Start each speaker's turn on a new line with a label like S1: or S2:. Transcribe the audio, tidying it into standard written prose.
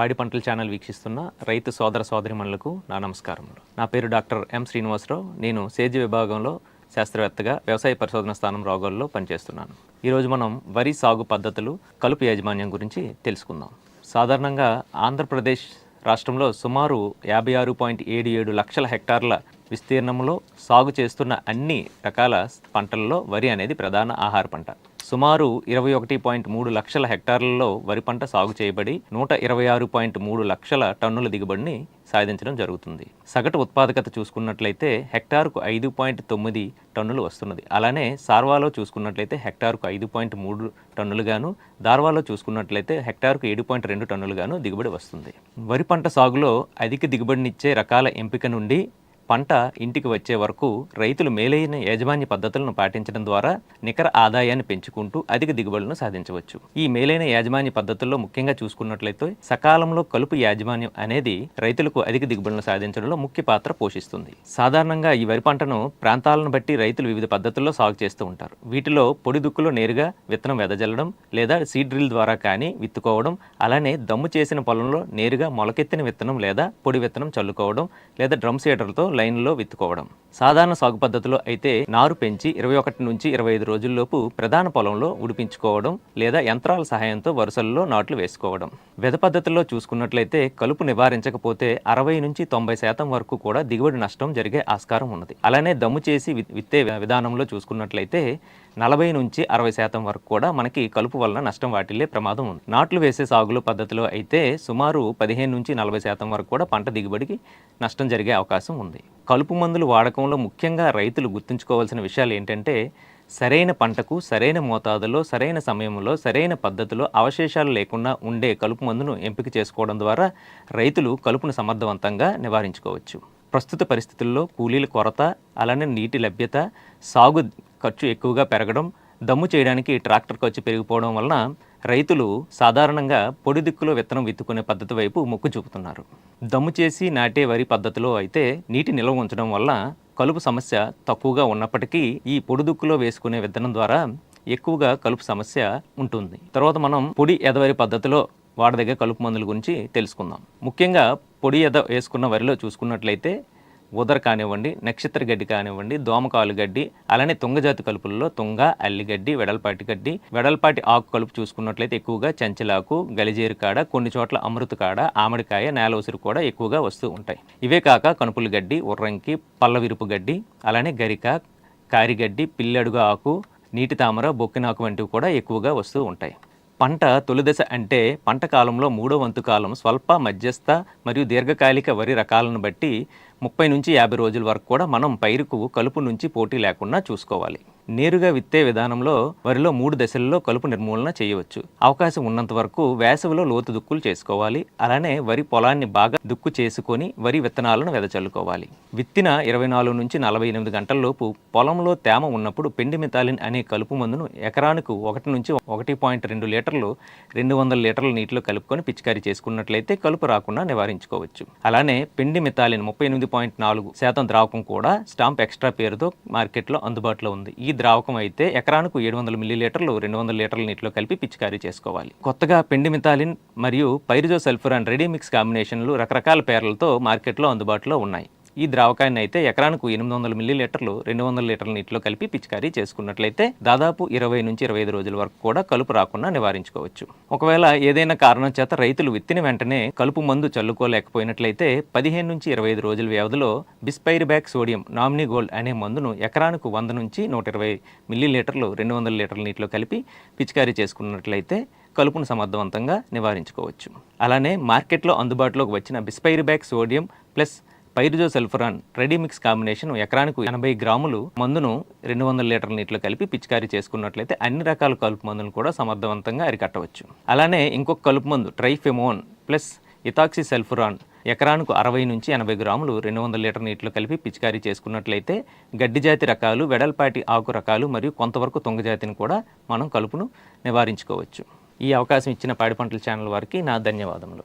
S1: పాడి పంటల ఛానల్ వీక్షిస్తున్న రైతు సోదర సోదరిమణులకు నా నమస్కారములు. నా పేరు డాక్టర్ ఎం శ్రీనివాసరావు. నేను సేద్య విభాగంలో శాస్త్రవేత్తగా వ్యవసాయ పరిశోధన స్థానం రావుగల్లో పనిచేస్తున్నాను. ఈరోజు మనం వరి సాగు పద్ధతులు, కలుపు యాజమాన్యం గురించి తెలుసుకుందాం. సాధారణంగా ఆంధ్రప్రదేశ్ రాష్ట్రంలో సుమారు 56.77 లక్షల హెక్టార్ల విస్తీర్ణంలో సాగు చేస్తున్న అన్ని రకాల పంటల్లో వరి అనేది ప్రధాన ఆహార పంట. సుమారు 21.3 లక్షల హెక్టార్లలో వరి పంట సాగు చేయబడి 126.3 లక్షల టన్నుల దిగుబడిని సాధించడం జరుగుతుంది. సగటు ఉత్పాదకత చూసుకున్నట్లయితే హెక్టార్కు 5.9 టన్నులు వస్తున్నది. అలానే సార్వాలో చూసుకున్నట్లయితే హెక్టార్కు 5.3 టన్నులుగాను, దార్వాలో చూసుకున్నట్లయితే హెక్టార్కు 7.2 టన్నులుగాను దిగుబడి వస్తుంది. వరి పంట సాగులో అధిక దిగుబడినిచ్చే రకాల ఎంపిక నుండి పంట ఇంటికి వచ్చే వరకు రైతులు మేలైన యాజమాన్య పద్ధతులను పాటించడం ద్వారా నికర ఆదాయాన్ని పెంచుకుంటూ అధిక దిగుబడులను సాధించవచ్చు. ఈ మేలైన యాజమాన్య పద్ధతుల్లో ముఖ్యంగా చూసుకున్నట్లయితే సకాలంలో కలుపు యాజమాన్యం అనేది రైతులకు అధిక దిగుబడులను సాధించడంలో ముఖ్య పాత్ర పోషిస్తుంది. సాధారణంగా ఈ వరి పంటను ప్రాంతాలను బట్టి రైతులు వివిధ పద్ధతుల్లో సాగు చేస్తూ ఉంటారు. వీటిలో పొడి దుక్కులో నేరుగా విత్తనం వెదజల్లడం లేదా సీడ్ డ్రిల్ ద్వారా కానీ విత్తుకోవడం, అలానే దమ్ము చేసిన పొలంలో నేరుగా మొలకెత్తిన విత్తనం లేదా పొడి విత్తనం చల్లుకోవడం లేదా డ్రమ్ సీడర్తో లైన్లో విత్తుకోవడం. సాధారణ సాగు పద్ధతిలో అయితే నారు పెంచి 21 నుంచి 25 రోజుల్లోపు ప్రధాన పొలంలో ఉడిపించుకోవడం లేదా యంత్రాల సహాయంతో వరుసల్లో నాట్లు వేసుకోవడం. వెద పద్ధతిలో చూసుకున్నట్లయితే కలుపు నివారించకపోతే 60 నుంచి 90% వరకు కూడా దిగుబడి నష్టం జరిగే ఆస్కారం ఉన్నది. అలానే దమ్ము చేసి విత్తే విధానంలో చూసుకున్నట్లయితే 40 నుంచి 60% వరకు కూడా మనకి కలుపు వలన నష్టం వాటిల్లే ప్రమాదం ఉంది. నాట్లు వేసే సాగులో పద్ధతిలో అయితే సుమారు 15 నుంచి 40% వరకు కూడా పంట దిగుబడికి నష్టం జరిగే అవకాశం ఉంది. కలుపు మందులు వాడకంలో ముఖ్యంగా రైతులు గుర్తుంచుకోవాల్సిన విషయాలు ఏంటంటే సరైన పంటకు సరైన మోతాదులో సరైన సమయంలో సరైన పద్ధతిలో అవశేషాలు లేకుండా ఉండే కలుపు మందును ఎంపిక చేసుకోవడం ద్వారా రైతులు కలుపును సమర్థవంతంగా నివారించుకోవచ్చు. ప్రస్తుత పరిస్థితుల్లో కూలీల కొరత, అలానే నీటి లభ్యత, సాగు ఖర్చు ఎక్కువగా పెరగడం, దమ్ము చేయడానికి ట్రాక్టర్ ఖర్చు పెరిగిపోవడం వలన రైతులు సాధారణంగా పొడి దిక్కులో విత్తనం విత్తుకునే పద్ధతి వైపు మొగ్గు చూపుతున్నారు. దమ్ము చేసి నాటే వరి పద్ధతిలో అయితే నీటి నిల్వ ఉంచడం వల్ల కలుపు సమస్య తక్కువగా ఉన్నప్పటికీ ఈ పొడి దుక్కులో వేసుకునే విత్తనం ద్వారా ఎక్కువగా కలుపు సమస్య ఉంటుంది. తర్వాత మనం పొడి ఎదవరి పద్ధతిలో వాడదగ్గ కలుపు మందుల గురించి తెలుసుకుందాం. ముఖ్యంగా పొడి ఎద వేసుకున్న వరిలో చూసుకున్నట్లయితే ఉదర కానివ్వండి, నక్షత్ర గడ్డి కానివ్వండి, దోమకాలు గడ్డి, అలానే తుంగజాతి కలుపులలో తుంగ, అల్లిగడ్డి, వెడల్పాటి గడ్డి, వెడల్పాటి ఆకు కలుపు చూసుకున్నట్లయితే ఎక్కువగా చంచలాకు, గలిజేరు కాడ, కొన్ని చోట్ల అమృత కాడ, ఆమడికాయ, నేల ఉసిరి కూడా ఎక్కువగా వస్తూ ఉంటాయి. ఇవే కాక కనుపుల గడ్డి, ఉర్రంకి, పల్లవిరుపు గడ్డి, అలానే గరిక, కారిగడ్డి, పిల్లడుగు ఆకు, నీటి తామర, బొక్కినాకు వంటివి కూడా ఎక్కువగా వస్తూ ఉంటాయి. పంట తొలిదశ అంటే పంట కాలంలో 3వ వంతు కాలం స్వల్ప, మధ్యస్థ మరియు దీర్ఘకాలిక వరి రకాలను బట్టి 30 నుంచి 50 రోజుల వరకు కూడా మనం పైరుకు కలుపు నుంచి పోటీ లేకుండా చూసుకోవాలి. నేరుగా విత్తే విధానంలో వరిలో 3 దశల్లో కలుపు నిర్మూలన చేయవచ్చు. అవకాశం ఉన్నంత వరకు వేసవిలో లోతు దుక్కులు చేసుకోవాలి. అలానే వరి పొలాన్ని బాగా దుక్కు చేసుకొని వరి విత్తనాలను వెదచల్లుకోవాలి. విత్తిన 24 నుంచి 48 గంటల లోపు పొలంలో తేమ ఉన్నప్పుడు పెండిమిథాలిన్ అనే కలుపు మందును ఎకరానికి 1 నుంచి 1.2 లీటర్లు 200 లీటర్ల నీటిలో కలుపుకొని పిచికారీ చేసుకున్నట్లయితే కలుపు రాకుండా నివారించుకోవచ్చు. అలానే పెండిమిథాలిన్ 38.4% ద్రావకం కూడా స్టాంప్ ఎక్స్ట్రా పేరుతో మార్కెట్లో అందుబాటులో ఉంది. ఈ ద్రావకం అయితే ఎకరానికి 700 మిల్లీలీటర్లు 200 లీటర్ల నీటిలో కలిపి పిచికారీ చేసుకోవాలి. కొత్తగా పెండిమిథాలిన్ మరియు పైరిజోసల్ఫ్యూరాన్ రెడీ మిక్స్ కాంబినేషన్లు రకరకాల పేర్లతో మార్కెట్లో అందుబాటులో ఉన్నాయి. ఈ ద్రావకాన్ని అయితే ఎకరానికి 800 మిల్లీలీటర్లు 200 లీటర్ల నీటిలో కలిపి పిచికారీ చేసుకున్నట్లయితే దాదాపు 20 నుంచి 25 రోజుల వరకు కూడా కలుపు రాకుండా నివారించుకోవచ్చు. ఒకవేళ ఏదైనా కారణం చేత రైతులు విత్తిన వెంటనే కలుపు మందు చల్లుకోలేకపోయినట్లయితే 15 నుంచి 25 రోజుల వ్యవధిలో బిస్పైరిబ్యాక్ సోడియం నామినీ గోల్డ్ అనే మందును ఎకరానికి 100 నుంచి 120 మిల్లీలీటర్లు 200 లీటర్ల నీటిలో కలిపి పిచికారీ చేసుకున్నట్లయితే కలుపును సమర్థవంతంగా నివారించుకోవచ్చు. అలానే మార్కెట్లో అందుబాటులోకి వచ్చిన bispyribac sodium plus pyrazosulfuron ready mix combination ఎకరానికి 80 గ్రాములు మందును 200 లీటర్ల నీటిలో కలిపి పిచికారీ చేసుకున్నట్లయితే అన్ని రకాల కలుపు మందులను కూడా సమర్థవంతంగా అరికట్టవచ్చు. అలానే ఇంకొక కలుపు మందు ట్రైఫెమోన్ ప్లస్ ఇథాక్సి సల్ఫురాన్ ఎకరానికి 60 నుంచి 80 గ్రాములు 200 లీటర్ నీటిలో కలిపి పిచికారీ చేసుకున్నట్లయితే గడ్డి జాతి రకాలు, వెడల్పాటి ఆకు రకాలు మరియు కొంతవరకు తుంగజాతిని కూడా మనం కలుపును నివారించుకోవచ్చు. ఈ అవకాశం ఇచ్చిన పాడి పంటల ఛానల్ వారికి నా ధన్యవాదములు.